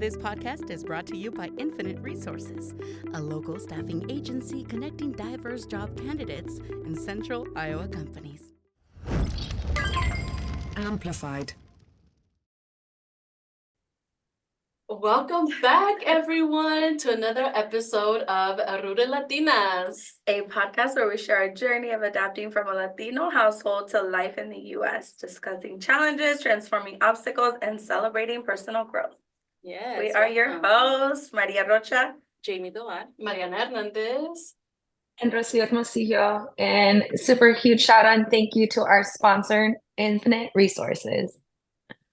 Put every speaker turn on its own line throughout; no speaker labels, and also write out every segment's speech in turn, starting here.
This podcast is brought to you by Infinite Resources, a local staffing agency connecting diverse job candidates in central Iowa companies.
Amplified.
Welcome back, everyone, to another episode of Rude Latinas,
a podcast where we share our journey of adapting from a Latino household to life in the U.S., discussing challenges, transforming obstacles, and celebrating personal growth.
Yes,
we are your hosts, Maria Rocha,
Jamie Dolar, Mariana Hernandez,
and Rocio Hermosillo. And super huge shout out and thank you to our sponsor, Infinite Resources.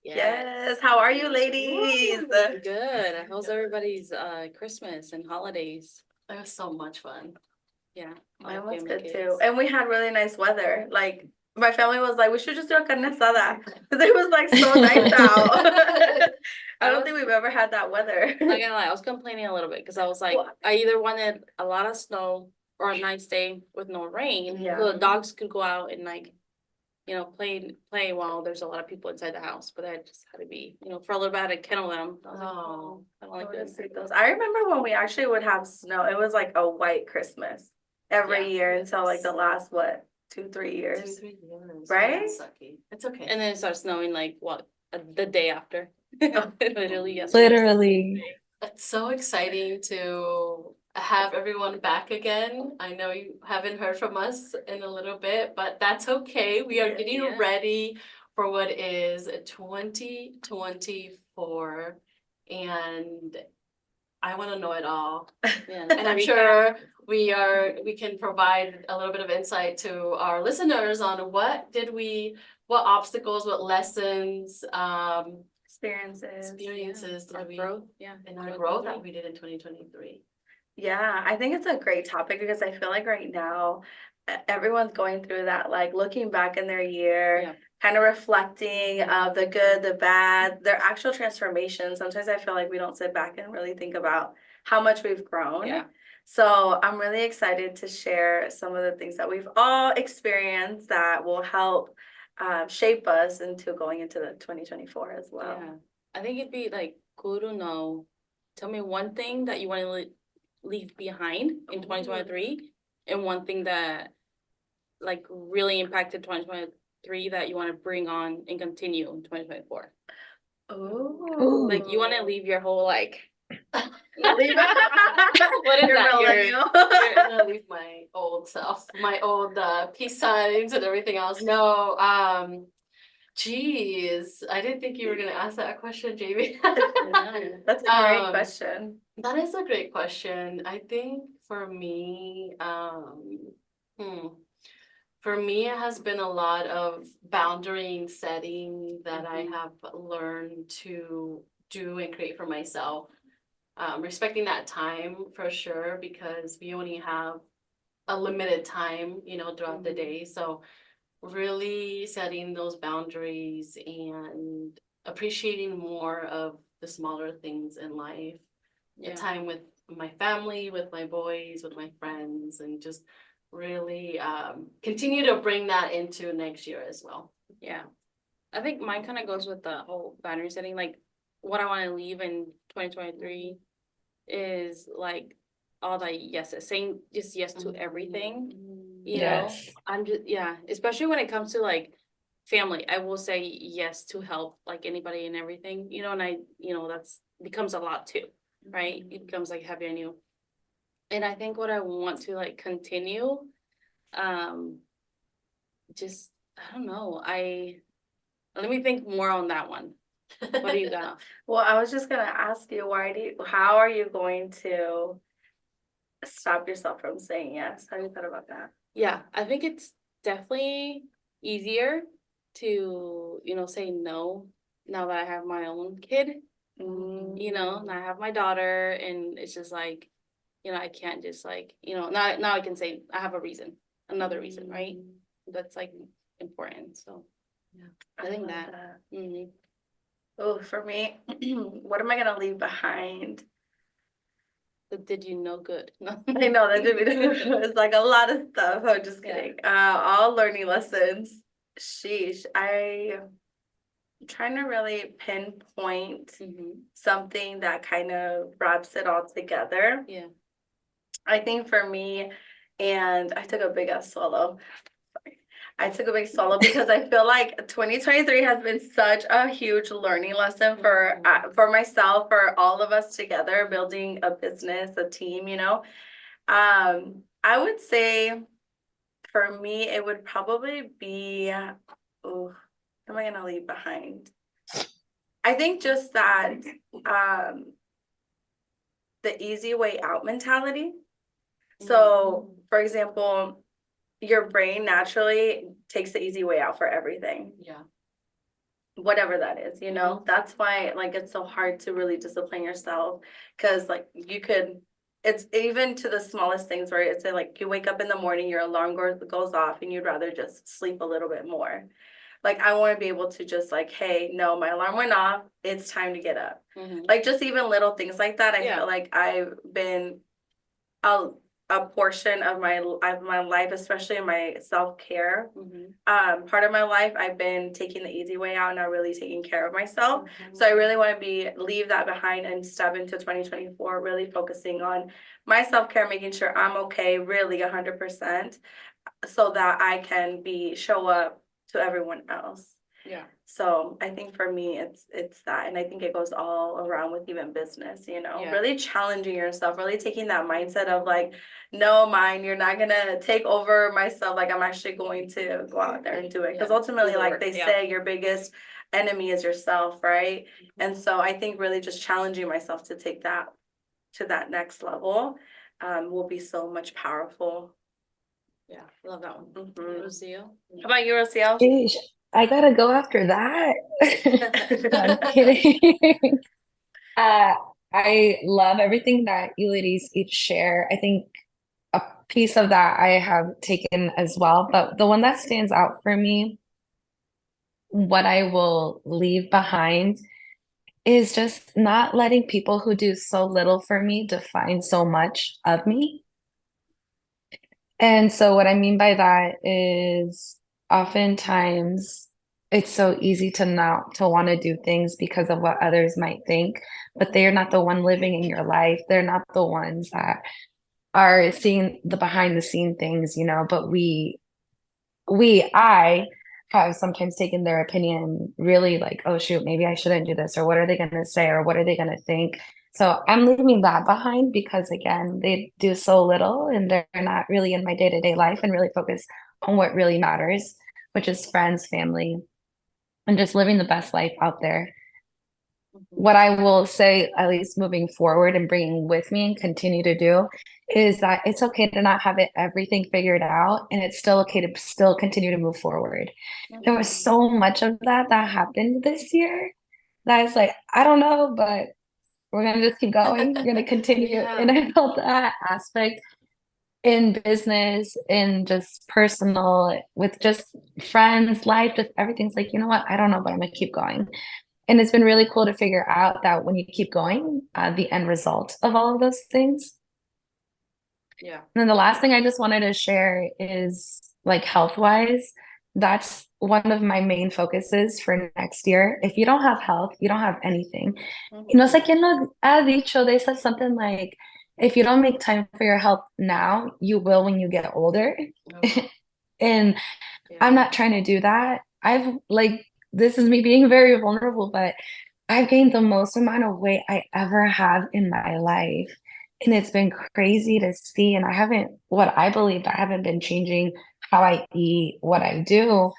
Yes. How are you, ladies?
Good. How's everybody's Christmas and holidays?
It was so much fun.
Yeah.
Mine was good too. And we had really nice weather. Like, my family was like, we should just do a carne asada. Because it was like so nice out. I don't think we've ever had that weather.
Not gonna lie, I was complaining a little bit because I was like, I either wanted a lot of snow or a nice day with no rain.
Yeah.
So the dogs could go out and like, you know, play while there's a lot of people inside the house. But that just had to be, you know, for a little bit I had to kennel them. I was like, oh, I don't like this.
I remember when we actually would have snow. It was like a white Christmas every year until like the last 2-3 years.
2-3 years.
Right?
That's sucky. It's okay.
And then it started snowing like the day after. Literally yesterday.
Literally.
It's so exciting to have everyone back again. I know you haven't heard from us in a little bit, but that's okay. We are getting ready for what is 2024, and I want to know it all.
Yeah,
And I'm sure we can provide a little bit of insight to our listeners on what obstacles, what lessons, experiences did we
growth,
and our growth that we did in 2023.
Yeah, I think it's a great topic because I feel like right now everyone's going through that, like looking back in their year, kind of reflecting of the good, the bad, their actual transformation. Sometimes I feel like we don't sit back and really think about how much we've grown.
Yeah.
So I'm really excited to share some of the things that we've all experienced that will help shape us into going into the 2024 as well.
Yeah, I think it'd be like cool to know. Tell me one thing that you want to leave behind in 2023, and one thing that like really impacted 2023 that you want to bring on and continue in 2024.
Oh,
Like you want to leave your whole like.
What is
that?
I'm gonna leave my old self, my old peace signs and everything else. No, geez, I didn't think you were gonna ask that question, Jamie.
That's a great question.
That is a great question. I think for me, it has been a lot of boundary setting that I have learned to do and create for myself. Respecting that time for sure, because we only have a limited time, throughout the day. So really setting those boundaries and appreciating more of the smaller things in life. The time with my family, with my boys, with my friends, and just really continue to bring that into next year as well.
Yeah, I think mine kind of goes with the whole boundary setting. Like what I want to leave in 2023 is like all the yeses, saying just yes to everything. You know, I'm just especially when it comes to like family, I will say yes to help like anybody and everything, and I that's becomes a lot too, right? It becomes like heavy on you. And I think what I want to like continue, just I don't know, let me think more on that one. What do you got?
Well, I was just gonna ask you, how are you going to stop yourself from saying yes? How do you thought about that?
Yeah, I think it's definitely easier to, say no now that I have my own kid. And I have my daughter, and it's just like, I can't just like, now I can say I have another reason, right? That's like important. So yeah, I think that.
Oh, for me, what am I gonna leave behind?
That did you no good. No.
I know that did me. It's like a lot of stuff. I'm just kidding. All learning lessons. Sheesh, trying to really pinpoint
Mhm.
something that kind of wraps it all together.
Yeah.
I think for me, and I took a big ass swallow. I took a big swallow because I feel like 2023 has been such a huge learning lesson for myself, for all of us together, building a business, a team, you know. I would say for me, it would probably be, oh, what am I gonna leave behind? I think just that, the easy way out mentality. So, for example, your brain naturally takes the easy way out for everything,
Yeah.
whatever that is, you know? That's why like it's so hard to really discipline yourself because like you could it's even to the smallest things where it's like you wake up in the morning, your alarm goes off and you'd rather just sleep a little bit more. Like I want to be able to just like, hey, no, my alarm went off. It's time to get up.
Mhm.
Like just even little things like that. I
Yeah.
feel like I've been a a portion of my life, especially in my self-care.
Mhm.
Part of my life, I've been taking the easy way out, not really taking care of myself.
Mm-hmm.
So I really want to leave that behind and step into 2024, really focusing on my self-care, making sure I'm okay, really 100%, so that I can show up to everyone else.
Yeah.
So I think for me, it's that, and I think it goes all around with even business, you know,
Yeah.
really challenging yourself, really taking that mindset of like, no, mine, you're not gonna take over myself. Like I'm actually going to go out there and do it, because
Yeah,
ultimately,
do the
like
work,
they
yeah.
say, your biggest enemy is yourself, right? And so I think really just challenging myself to take that to that next level, will be so much powerful.
Yeah. Love that one.
Mhm.
Rocio?
How about you, Rocio?
Sheesh, I gotta go after that. No, I'm kidding. Uh, I love everything that you ladies each share. I think a piece of that I have taken as well, but the one that stands out for me, what I will leave behind is just not letting people who do so little for me define so much of me. And so what I mean by that is oftentimes it's so easy to not to want to do things because of what others might think, but they're not the one living in your life. They're not the ones that are seeing the behind the scene things, you know, but I have sometimes taken their opinion really like, oh shoot, maybe I shouldn't do this, or what are they going to say, or what are they going to think? So I'm leaving that behind because again, they do so little and they're not really in my day-to-day life and really focus on what really matters, which is friends, family, and just living the best life out there. What I will say, at least moving forward and bringing with me and continue to do, is that it's okay to not have everything figured out, and it's still okay to still continue to move forward. There was so much of that happened this year that it's like, I don't know, but we're gonna just keep going. We're gonna continue.
Yeah.
And I felt that aspect in business, in just personal, with just friends, life, just everything's like, you know what? I don't know, but I'm gonna keep going. And it's been really cool to figure out that when you keep going, the end result of all of those things.
Yeah.
And then the last thing I just wanted to share is like health wise, that's one of my main focuses for next year. If you don't have health, you don't have anything. You know, it's like in the dicho, they said something like, if you don't make time for your health now, you will when you get older. And I'm not trying to do that. I've like, this is me being very vulnerable, but I've gained the most amount of weight I ever have in my life. And it's been crazy to see. And I haven't, what I believe, I haven't been changing how I eat, what I do,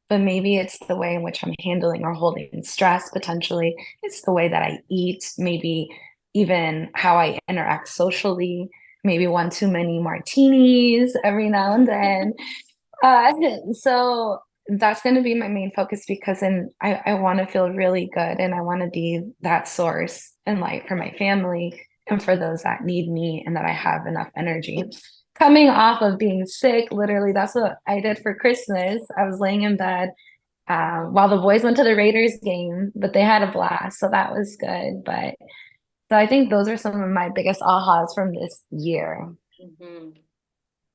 but maybe it's the way in which I'm handling or holding stress potentially. It's the way that I eat, maybe even how I interact socially, maybe one too many martinis every now and then. So that's going to be my main focus because then I want to feel really good and I want to be that source and light for my family and for those that need me and that I have enough energy. Coming off of being sick, literally, that's what I did for Christmas. I was laying in bed while the boys went to the Raiders game, but they had a blast, so that was good. But so I think those are some of my biggest ahas from this year.
Mhm.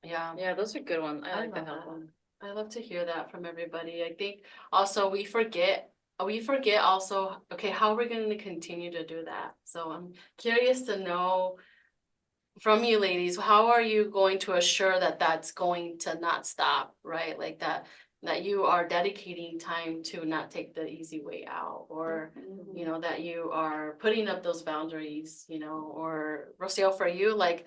Yeah.
Yeah, those are good ones. I like the
love
health
that.
one.
I love to hear that from everybody. I think also we forget we forget also, okay, how are we going to continue to do that? So I'm curious to know from you ladies, how are you going to assure that that's going to not stop, right? Like that you are dedicating time to not take the easy way out, or you know, that you are putting up those boundaries, you know, or Rocio, for you, like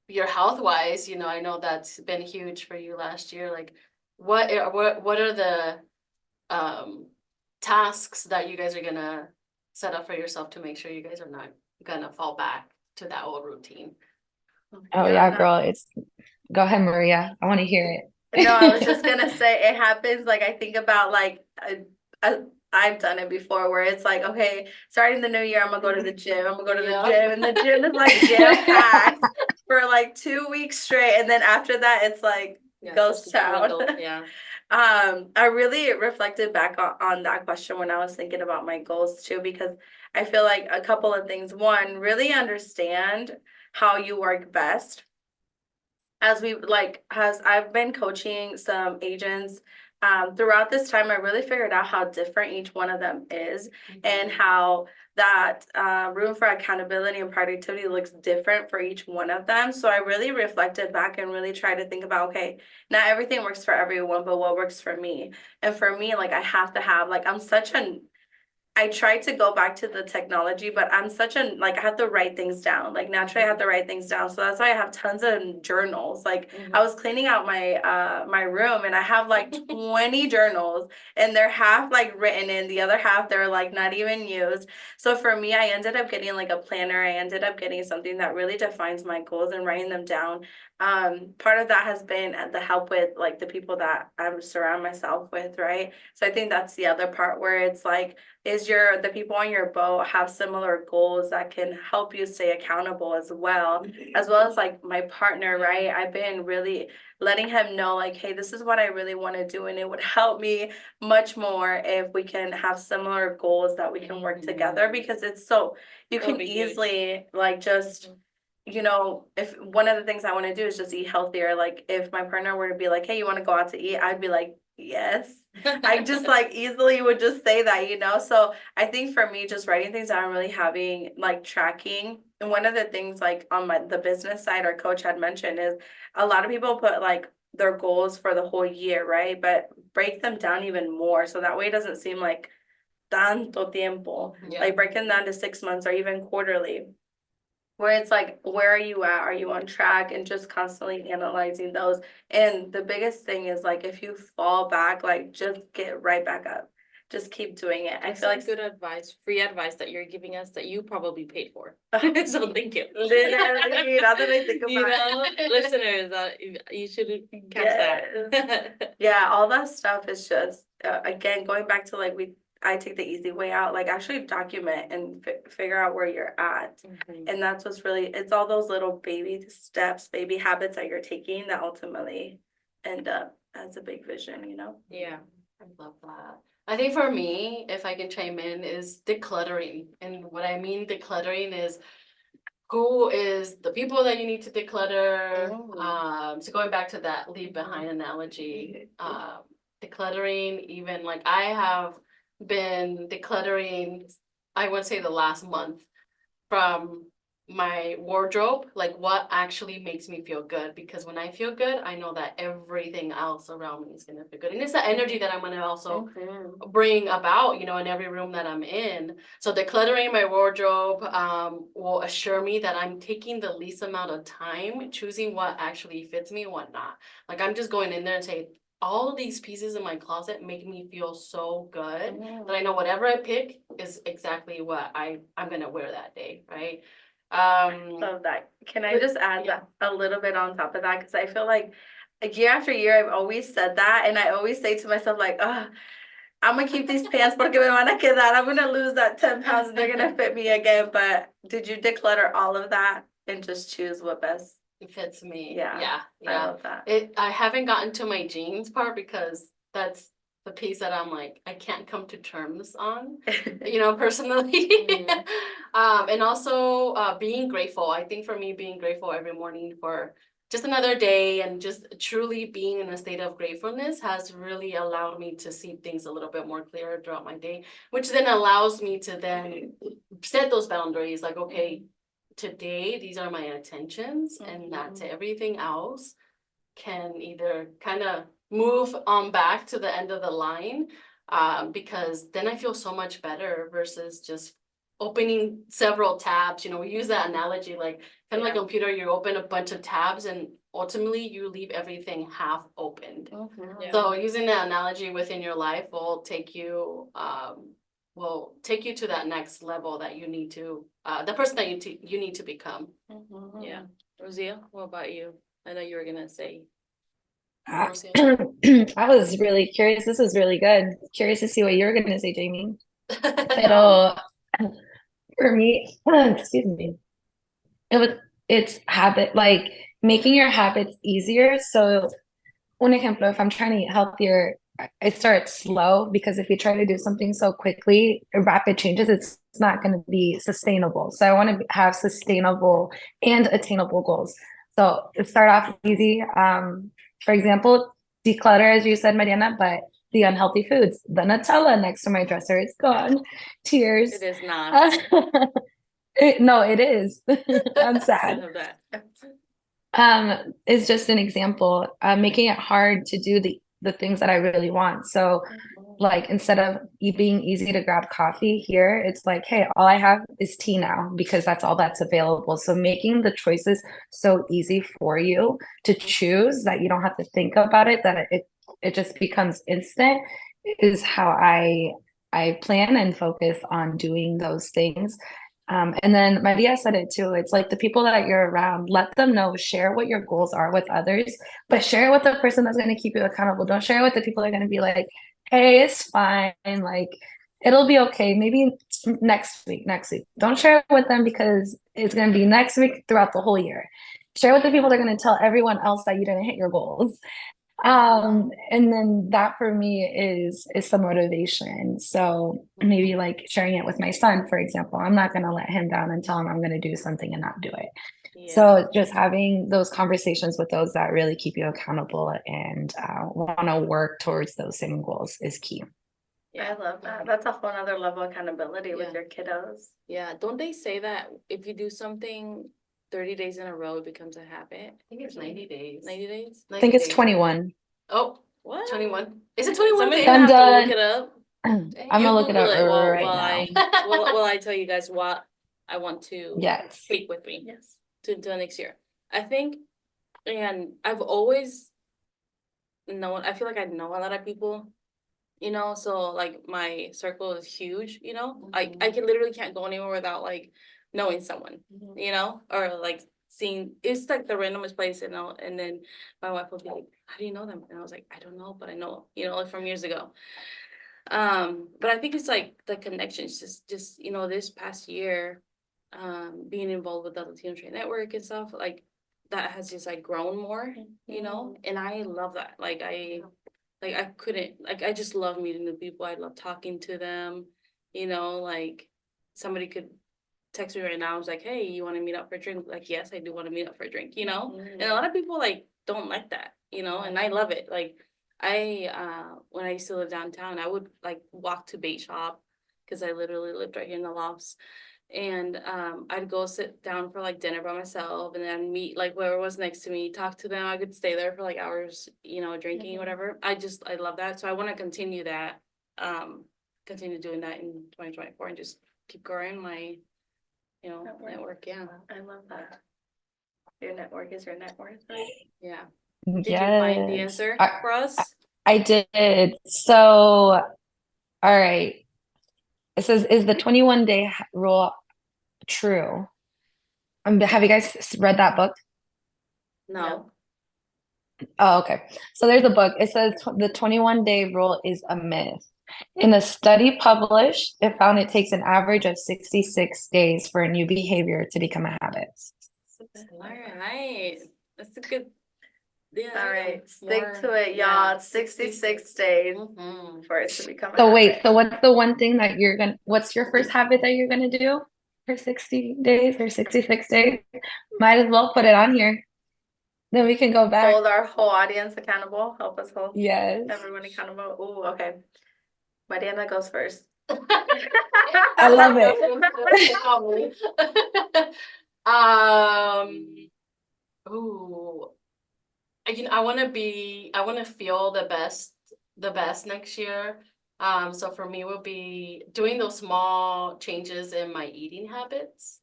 your health wise, you know, I know that's been huge for you last year. Like what are the tasks that you guys are gonna set up for yourself to make sure you guys are not gonna fall back to that old routine?
Oh
Yeah,
yeah,
no.
girl, it's go ahead, Maria. I want to hear
No, I was
it.
just gonna say it happens. Like I think about like I've done it before, where it's like, okay, starting the new year, I'm gonna go to the gym. I'm gonna go to the
Yeah.
gym, and the gym is like jam packed for like 2 weeks straight, and then after that, it's like ghost town.
Yeah.
I really reflected back on that question when I was thinking about my goals too, because I feel like a couple of things. One, really understand how you work best. As we like, as I've been coaching some agents throughout this time, I really figured out how different each one of them is, and how that room for accountability and productivity looks different for each one of them. So I really reflected back and really tried to think about, okay, not everything works for everyone, but what works for me. And for me, like I have to have, like I'm such an I tried to go back to the technology, but I'm such an like I have to write things down. Like naturally I have to write things down. So that's why I have tons of journals. Like I was cleaning out my room, and I have like 20 journals, and they're half like written in, the other half they're like not even used. So for me, I ended up getting like a planner. I ended up getting something that really defines my goals and writing them down. Part of that has been the help with like the people that I surround myself with, right? So I think that's the other part, where it's like, is the people on your boat have similar goals that can help you stay accountable as well as like my partner, right? I've been really letting him know like, hey, this is what I really want to do, and it would help me much more if we can have similar goals that we can work together, because it's so you
That would
can
be huge.
easily like just if one of the things I want to do is just eat healthier, like if my partner were to be like, hey, you want to go out to eat, I'd be like, yes. I just like easily would just say that. So I think for me, just writing things down, really having like tracking. And one of the things like on the business side, our coach had mentioned is a lot of people put like their goals for the whole year, right? But break them down even more. So that way it doesn't seem like tanto tiempo,
Yeah.
like break them down to 6 months or even quarterly, where it's like, where are you at? Are you on track? And just constantly analyzing those. And the biggest thing is like, if you fall back, like just get right back up. Just keep doing it. I
That's
feel
some
like
good advice, free advice that you're giving us that you probably paid for. So thank you.
literally, now that I think about
it. Listeners, you should catch that.
Yeah, all that stuff is just again going back to like I take the easy way out, like actually document and figure out where you're at. And that's what's really, it's all those little baby steps, baby habits that you're taking that ultimately end up as a big vision.
Yeah.
I love that. I think for me, if I can chime in, is decluttering. And what I mean decluttering is who is the people that you need to declutter. So going back to that leave behind analogy, decluttering, even like I have been decluttering, I would say the last month, from my wardrobe, like what actually makes me feel good, because when I feel good, I know that everything else around me is gonna feel good, and it's the energy that I'm gonna also bring about, in every room that I'm in. So decluttering my wardrobe will assure me that I'm taking the least amount of time choosing what actually fits me and what not. Like I'm just going in there and say, all of these pieces in my closet make me feel so good that I know whatever I pick is exactly what I'm gonna wear that day, right?
Love that. Can I just add that a little bit on top of that? Because I feel like year after year, I've always said that, and I always say to myself like, oh, I'm gonna keep these pants porque me van a quedar. I'm gonna lose that 10 pounds and they're gonna fit me again. But did you declutter all of that and just choose what best?
It fits me.
Yeah. I love that.
I haven't gotten to my jeans part because that's the piece that I'm like, I can't come to terms on, personally. And also being grateful. I think for me, being grateful every morning for just another day, and just truly being in a state of gratefulness has really allowed me to see things a little bit more clearer throughout my day, which then allows me to then set those boundaries, like, okay, today, these are my intentions, and that's it. Everything else can either kind of move on back to the end of the line, because then I feel so much better versus just opening several tabs. We use that analogy, like kind of like a computer, you open a bunch of tabs and ultimately you leave everything half opened.
Yeah.
So using that analogy within your life will take you to that next level that you need to, the person that you need to become.
Yeah. Rosia, what about you? I know you were gonna say.
I
Rosia.
I was really curious. This was really good. Curious to see what you were going to say, Jamie.
No.
Pero for me, excuse me, it's habit, like making your habits easier. So, un ejemplo, if I'm trying to eat healthier, I start slow because if you try to do something so quickly, rapid changes, it's not going to be sustainable. So I want to have sustainable and attainable goals. So start off easy. For example, declutter, as you said, Mariana, but the unhealthy foods, the Nutella next to my dresser, it's gone. Tears.
It is not.
No, it is. I'm
I
sad.
love that.
Is just an example, making it hard to do the things that I really want. So like instead of being easy to grab coffee here, it's like, hey, all I have is tea now because that's all that's available. So making the choices so easy for you to choose that you don't have to think about it, that it just becomes instant, is how I plan and focus on doing those things. And then Maria said it too. It's like the people that you're around, let them know, share what your goals are with others, but share it with the person that's going to keep you accountable. Don't share it with the people that are going to be like, hey, it's fine. Like, it'll be okay. Maybe next week. Don't share it with them because it's going to be next week throughout the whole year. Share with the people that are going to tell everyone else that you didn't hit your goals. And then that for me is the motivation. So maybe like sharing it with my son, for example. I'm not going to let him down and tell him I'm going to do something and not do it.
Yeah.
So just having those conversations with those that really keep you accountable and want to work towards those same goals is key.
I love that. That's a whole other level of accountability with
Yeah.
your kiddos.
Yeah. Don't they say that if you do something 30 days in a row, it becomes a habit?
I think it's 90 days.
90 days?
I think
90
it's
days.
21.
Oh,
What?
21. Is it 21
Somebody's
days?
gonna have to
Done.
look it up.
I'm
You
gonna look it up
Google it while,
right now.
while I tell you guys what I want to
Yes.
take with me
Yes.
to next year. I think, and I've always known, I feel like I know a lot of people, so like my circle is huge, I can literally can't go anywhere without like knowing someone, or like seeing, it's like the randomest place, and then my wife will be like, how do you know them? And I was like, I don't know, but I know, like from years ago. But I think it's like the connections, just this past year, being involved with the Latino Trade Network and stuff, like that has just like grown more, and I love that. Like I couldn't, like I just love meeting new people. I love talking to them, like somebody could text me right now. I was like, hey, you want to meet up for a drink? Like, yes, I do want to meet up for a drink, and a lot of people like don't like that, and I love it. Like when I used to live downtown, I would like walk to Bait Shop because I literally lived right here in the Lofts. And I'd go sit down for like dinner by myself and then meet like whoever was next to me, talk to them. I could stay there for like hours, drinking, whatever. I love that. So I want to continue that, continue doing that in 2024 and just keep growing my, network. Yeah.
I love that. Your network is your net worth, right?
Yeah. Did you find the
Yes.
answer for us?
I did. So, all right. It says, is the 21-day rule true? Have you guys read that book?
No.
Oh, okay. So there's a book. It says the 21-day rule is a myth. In a study published, it found it takes an average of 66 days for a new behavior to become a habit.
All right. That's a good. Yeah,
All right,
more-
stick to it,
yeah.
y'all. It's 66 days
Mhm.
for it to become a
So wait,
habit.
so what's the one thing that what's your first habit that you're gonna do for 60 days or 66 days? Might as well put it on here. Then we can go back.
hold our whole audience accountable, help us hold
Yes.
everyone accountable. Ooh, okay. Mariana goes first.
I love it.
Ooh, I want to feel the best next year. So for me will be doing those small changes in my eating habits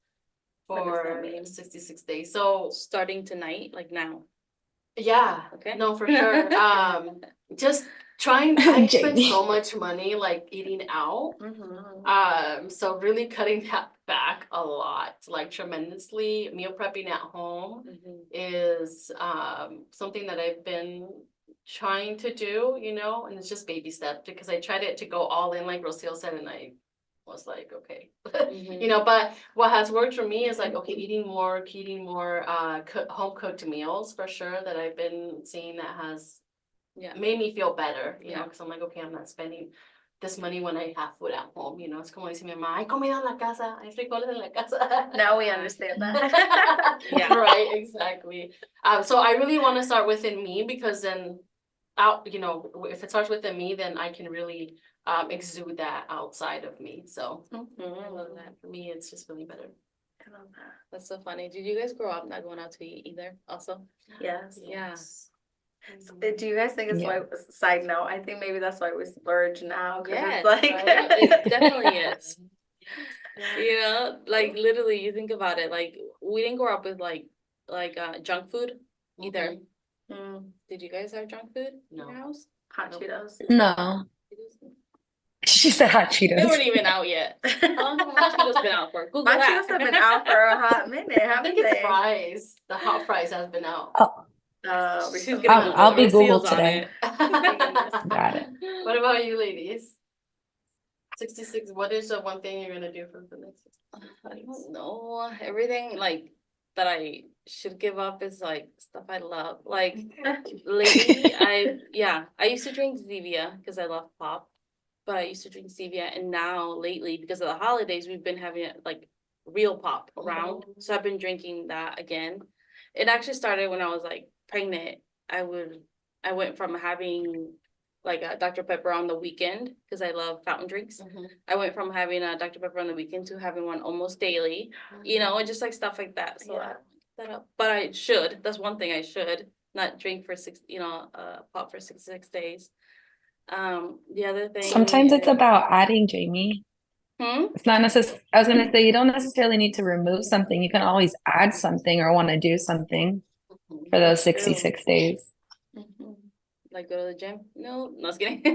What does that
for
mean?
66 days. So
Starting tonight, like now.
yeah,
Okay.
no, for sure. Just trying, I spend
Jamie.
so much money like eating out.
Mhm.
So really cutting that back a lot, like tremendously. Meal prepping at home is something that I've been trying to do, and it's just baby steps because I tried it to go all in, like Rocio said, and I was like, okay, but what has worked for me is like, okay, eating more home cooked meals for sure that I've been seeing that has
Yeah.
made me feel better,
Yeah.
because I'm like, okay, I'm not spending this money when I have food at home, it's como dice mi mamá, hay comida en la casa, hay frijoles en la casa.
Now we understand that.
Yeah.
Right, exactly. So I really want to start within me because then if it starts within me, then I can really exude that outside of me. So I love
Mhm.
that. For me, it's just really better.
I love that.
That's so funny. Did you guys grow up not going out to eat either also?
Yes.
Yeah.
Do you guys think it's why, side note, I think maybe that's why we splurge now, cause
Yes,
it's like.
right?
It definitely is. Like literally you think about it, like we didn't grow up with like junk food either.
Mm,
Did you guys have junk food in your
No.
house?
hot
Nope.
Cheetos.
No. She said hot
They
Cheetos.
weren't even out yet. How long have hot Cheetos been out for? Google
Hot
that.
Cheetos have been out for a hot minute,
I
haven't
think it's
they?
fries. The hot fries has been out.
Oh,
She's
Recently.
gonna Google
I'll
it.
be
Her seal's
Googled
on
today.
it.
Got it.
What about you, ladies? 66. What is the one thing you're gonna do for the next 66
I
days?
don't know. Everything like that I should give up is like stuff I love. Like lately, I used to drink Zevia because I love pop, but I used to drink Zevia, and now lately because of the holidays, we've been having like real pop around, so I've been drinking that again. It actually started when I was like pregnant. I went from having like a Dr. Pepper on the weekend because I love fountain drinks. I went from having a Dr. Pepper on the weekend to having one almost daily, and just like stuff like that. So I that up. But I should. That's one thing I should not drink for pop for 66 days. The other thing
Sometimes it's
is-
about adding, Jamie. It's not necessary. I was gonna say you don't necessarily need to remove something. You can always add something or want to do something for those 66 days.
Mhm.
like go to the gym. No, just kidding. Walk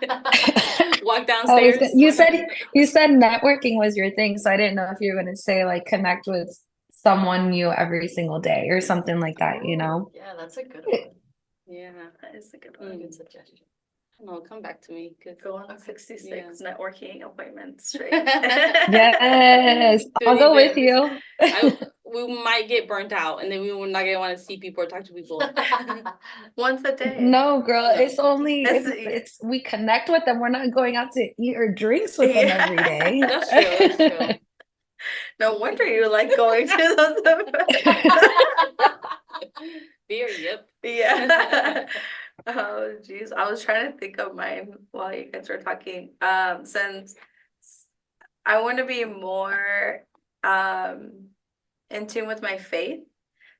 I was
downstairs.
gonna, you said networking was your thing, so I didn't know if you were gonna say like connect with someone new every single day or something like that,
Yeah, that's a good one.
Yeah.
That is a good one.
Good suggestion.
No, come back to me.
Go on 66 networking appointments straight.
Yes, I'll
Doing
go with
events.
you.
We might get burnt out, and then we will not gonna want to see people or talk to people.
Once a day.
No, girl,
No.
it's only
It's-
we connect with them. We're not going out to eat or drinks with them every day.
That's true. That's true.
No wonder you like going to those events.
Beer, yep.
Yeah. Oh, geez. I was trying to think of mine while you guys were talking. Since I want to be more in tune with my faith.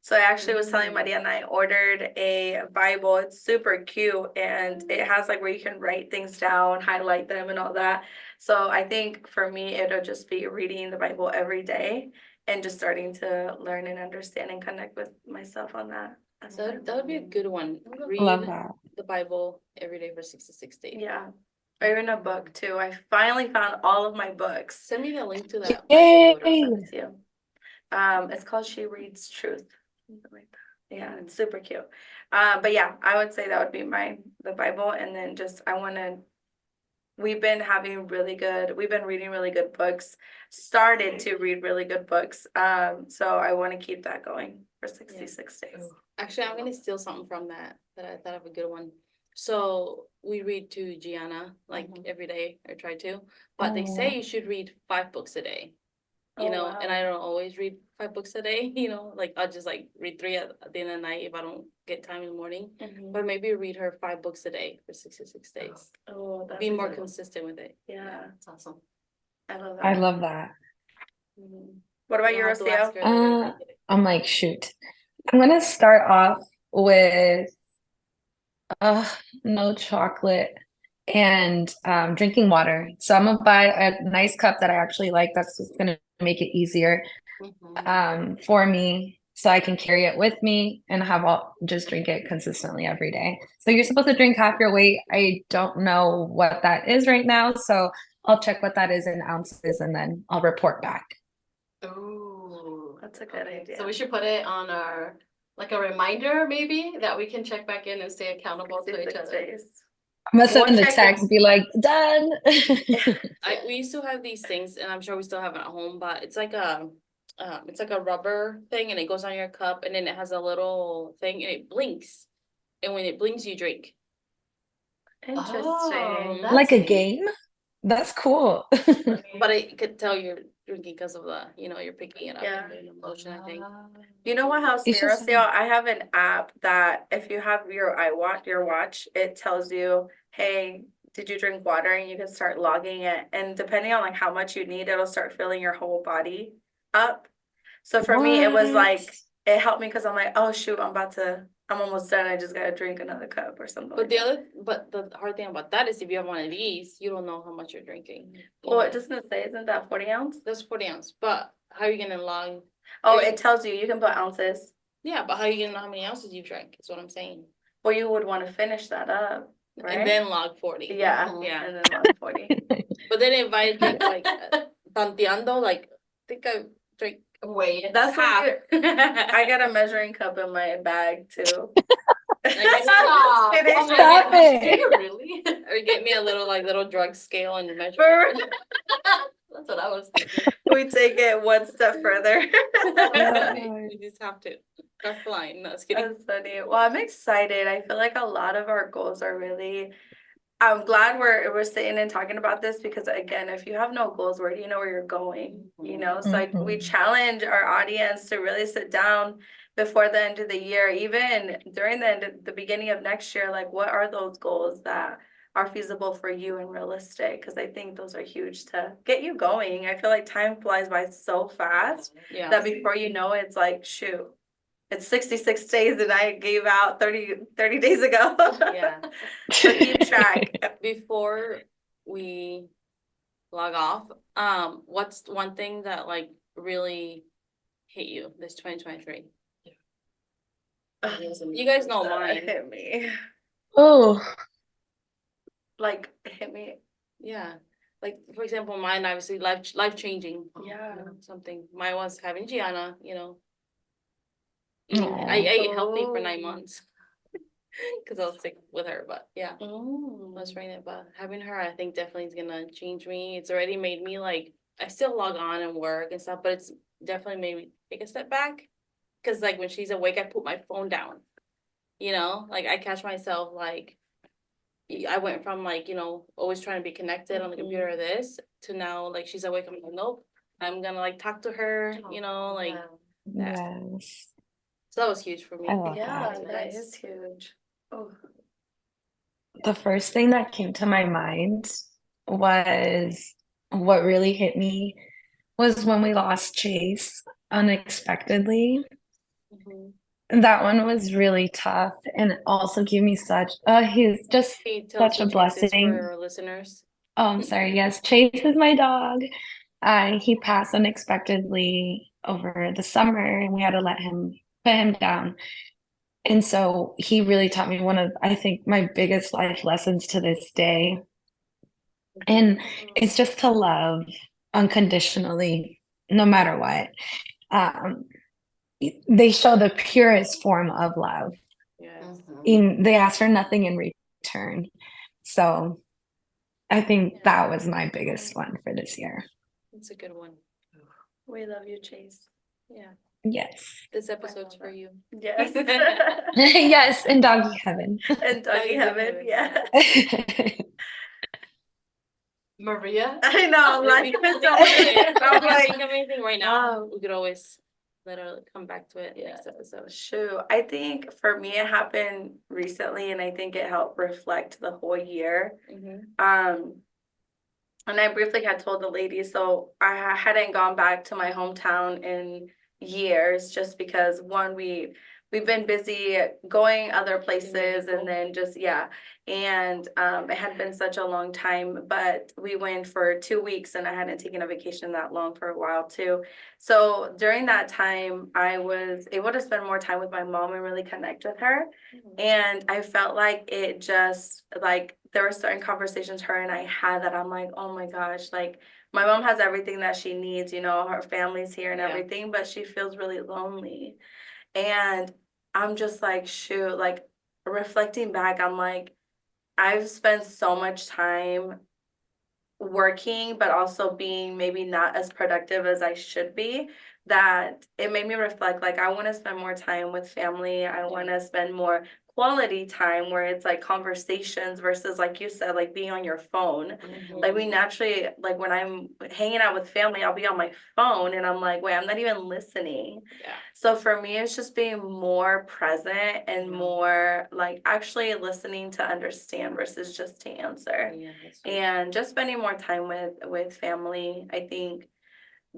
So I actually was telling Maria and I ordered a Bible. It's super cute and it has like where you can write things down, highlight them and all that. So I think for me, it'll just be reading the Bible every day and just starting to learn and understand and connect with myself on that.
So that would be a good one.
Love
Read
that.
the Bible every day for 66 days.
Yeah. Or even a book too. I finally found all of my books.
Send me the link to that.
Yay!
Bible you wrote.
Send it to you. It's called She Reads Truth. Something like that. Yeah, it's super cute. But yeah, I would say that would be mine, the Bible, and then just we've been reading really good books, started to read really good books. So I want to keep that going for 66 days.
Actually, I'm gonna steal something from that I thought of a good one. So we read to Gianna like every day or try to, but they say you should read 5 books a day. And I don't always read 5 books a day, you know, like I'll just like read 3 at the end of the night if I don't get time in the morning. But maybe read her 5 books a day for 66 days.
Oh, that's
Be
a
more
good one.
consistent with it.
Yeah,
That's awesome.
I love that.
I love that.
Mhm.
What about
You'll
you,
have to
Rocio?
ask her later.
I'm like, shoot. I'm gonna start off with no chocolate and drinking water. So I'm gonna buy a nice cup that I actually like. That's just gonna make it easier for me so I can carry it with me and just drink it consistently every day. So you're supposed to drink half your weight. I don't know what that is right now, so I'll check what that is in ounces and then I'll report back.
Ooh,
That's a good idea.
So we should put it on our, like a reminder maybe, that we can check back in and stay accountable to each
66
other.
days.
I'm gonna
We'll
send the
check it.
text, be like, done.
We used to have these things, and I'm sure we still have it at home, but it's like a rubber thing, and it goes on your cup, and then it has a little thing, and it blinks, and when it blinks, you drink.
Interesting.
that's
Like a
neat.
game? That's cool.
But it could tell you're drinking because of the, you know, you're picking it up
Yeah.
and doing the motion, I think.
You know what helps
It's
me,
just-
Rocio? I have an app that if you have your watch, it tells you, hey, did you drink water? And you can start logging it. And depending on like how much you need, it'll start filling your whole body up. So for me, it was like,
What?
it helped me because I'm like, oh shoot, I'm almost done. I just gotta drink another cup or something like that.
But the hard thing about that is if you have one of these, you don't know how much you're drinking.
Well, it doesn't say, isn't that 40 ounce?
That's 40 ounce, but how are you gonna log?
Oh,
Yeah.
it tells you, you can put ounces.
Yeah, but how are you gonna know how many ounces you've drank, is what I'm saying.
Well, you would want to finish that up, right?
And then log 40.
Yeah,
Yeah.
and then log 40.
But then if I drink like tanteando, like I think I drink
Wait.
That's
half.
what I got a measuring cup in my bag too.
Stop.
Kidding.
Oh my
Stop
gosh,
it.
do you really?
Or get me a little drug scale and measure.
For-
That's what I was thinking.
We take it one step further.
You just have to. That's the line. No, just kidding.
That's funny. Well, I'm excited. I feel like a lot of our goals are really. I'm glad we're sitting and talking about this because again, if you have no goals, where do you know where you're going? You know, so like we
Mhm.
challenge our audience to really sit down before the end of the year, even during the beginning of next year, like what are those goals that are feasible for you and realistic? Because I think those are huge to get you going. I feel like time flies by so fast
Yeah.
that before you know it, it's like, shoot, it's 66 days and I gave out 30 days ago.
Yeah.
So keep track.
Before we log off, what's one thing that like really hit you this 2023? You guys know mine.
Hit me.
Oh,
Like, hit me.
Yeah. Like for example, mine obviously life changing.
Yeah.
Something. Mine was having Gianna, you know.
Aw.
I ate healthy for 9
Oh.
months. Cause I was sick with her, but yeah. I
Mm.
was pregnant, but having her, I think definitely is gonna change me. It's already made me like, I still log on and work and stuff, but it's definitely made me take a step back. Cause like when she's awake, I put my phone down. You know, like I catch myself like, I went from like, you know, always trying to be connected on the computer or this to now like she's awake. I'm like, nope, I'm gonna like talk to her, you know, like,
yes.
so that was huge for me.
I love
Yeah,
that.
that is huge. Oh.
The first thing that came to my mind was what really hit me was when we lost Chase unexpectedly.
Mhm.
That one was really tough and also gave me he's just
Can you tell us
such a
who Chase is
blessing.
for our listeners?
Oh, I'm sorry. Yes, Chase is my dog. He passed unexpectedly over the summer and we had to put him down. And so he really taught me one of, I think, my biggest life lessons to this day. And it's just to love unconditionally, no matter what. They show the purest form of love.
Yes.
They ask for nothing in return. So I think that was my biggest one for this year.
It's a good one.
We love you, Chase.
Yeah.
Yes.
This episode's for you.
Yes.
Yes, in doggy heaven.
And doggy heaven, yeah.
Maria?
I know, I'm like,
If you
don't
think
I'm
of
like,
anything right now,
wow.
we could always let her come back to it next episode.
Shoot, I think for me it happened recently, and I think it helped reflect the whole year. And I briefly had told the ladies, so I hadn't gone back to my hometown in years, just because one, we've been busy going other places, and then just and it had been such a long time, but we went for 2 weeks, and I hadn't taken a vacation that long for a while too. So during that time, I was able to spend more time with my mom and really connect with her. And I felt like it just, like, there were certain conversations her and I had that I'm like, oh my gosh, like, my mom has everything that she needs, you know, her family's here and everything, but she feels really lonely. And I'm just like, shoot, like, reflecting back, I'm like, I've spent so much time working, but also being maybe not as productive as I should be, that it made me reflect, like, I want to spend more time with family. I want to spend more quality time where it's like conversations versus, like you said, like being on your phone. Like, we naturally, like, when I'm hanging out with family, I'll be on my phone and I'm like, wait, I'm not even listening. So for me, it's just being more present and more like actually listening to understand versus just to answer. And just spending more time with family. I think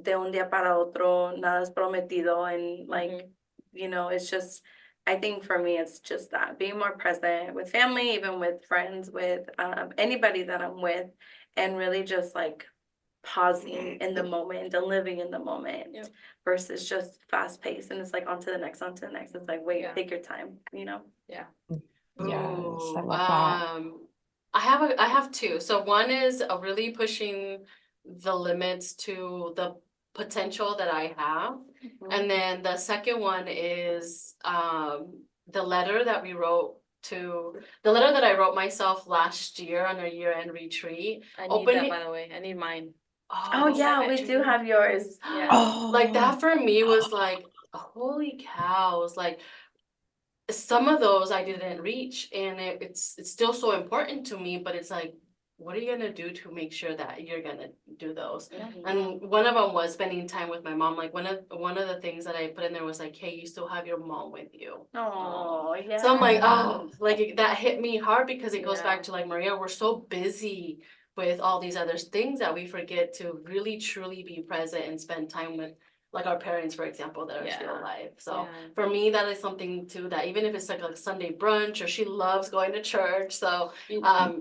de un día para otro, nada es prometido, and like, you know, it's just, I think for me, it's just that, being more present with family, even with friends, with anybody that I'm with, and really just like pausing in the moment and living in the moment versus just fast paced. And it's like on to the next, on to the next. It's like, wait, take your time, you know?
Yes, I love that.
I have two. So one is really pushing the limits to the potential that I have. And then the second one is the letter that I wrote myself last year on a year-end retreat.
I need that, by the way. I need mine.
Oh yeah, we do have yours.
Like, that for me was like, holy cow. It was like, some of those I didn't reach, and it's still so important to me, but it's like, what are you gonna do to make sure that you're gonna do those? And one of them was spending time with my mom. Like, one of the things that I put in there was like, hey, you still have your mom with you.
Oh yeah.
So I'm like, oh, like, that hit me hard, because it goes back to, like, Maria, we're so busy with all these other things that we forget to really truly be present and spend time with, like, our parents, for example, that are still alive. So for me, that is something too, that even if it's like a Sunday brunch, or she loves going to church, so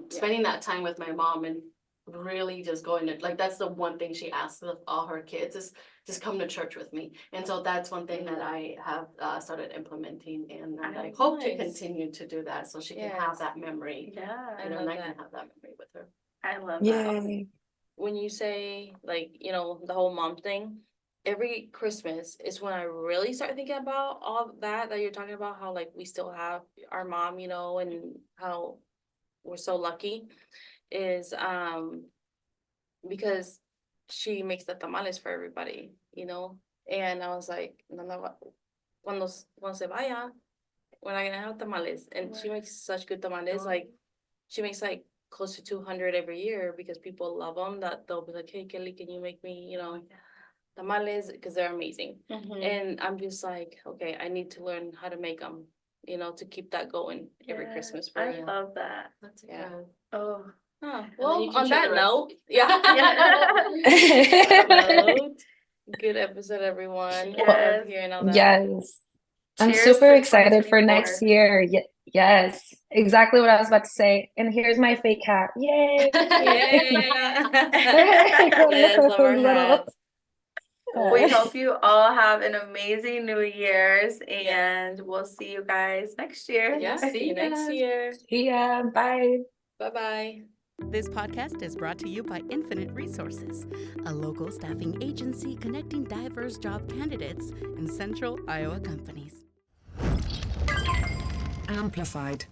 spending that time with my mom and really just going to, like, that's the one thing she asks of all her kids, is just come to church with me. And so that's one thing that I have started implementing, and I hope to continue to do that, so she can have that memory. And I can have that memory with her.
I love that.
When you say, like, you know, the whole mom thing, every Christmas is when I really start thinking about all that you're talking about, how, like, we still have our mom, you know, and how we're so lucky, is because she makes the tamales for everybody, you know. And I was like, cuando se vaya, we're not gonna have tamales. And she makes such good tamales. Like, she makes like close to 200 every year, because people love them, that they'll be like, hey, Kelly, can you make me, you know, tamales, because they're amazing. And I'm just like, okay, I need to learn how to make them, you know, to keep that going every Christmas for
I love that.
That's good.
Oh.
Well, on that note, good episode, everyone.
Yes.
Hearing all that.
Yes. I'm
Cheers
super
to
excited for
2024.
next year. Yes, exactly what I was about to say. And here's my fake hat. Yay!
Yes, love our hats.
We hope you all have an amazing New Year's, and we'll see you guys next year.
See you next year.
See ya. Bye.
Bye-bye.
This podcast is brought to you by Infinite Resources, a local staffing agency connecting diverse job candidates in central Iowa companies.
Amplified.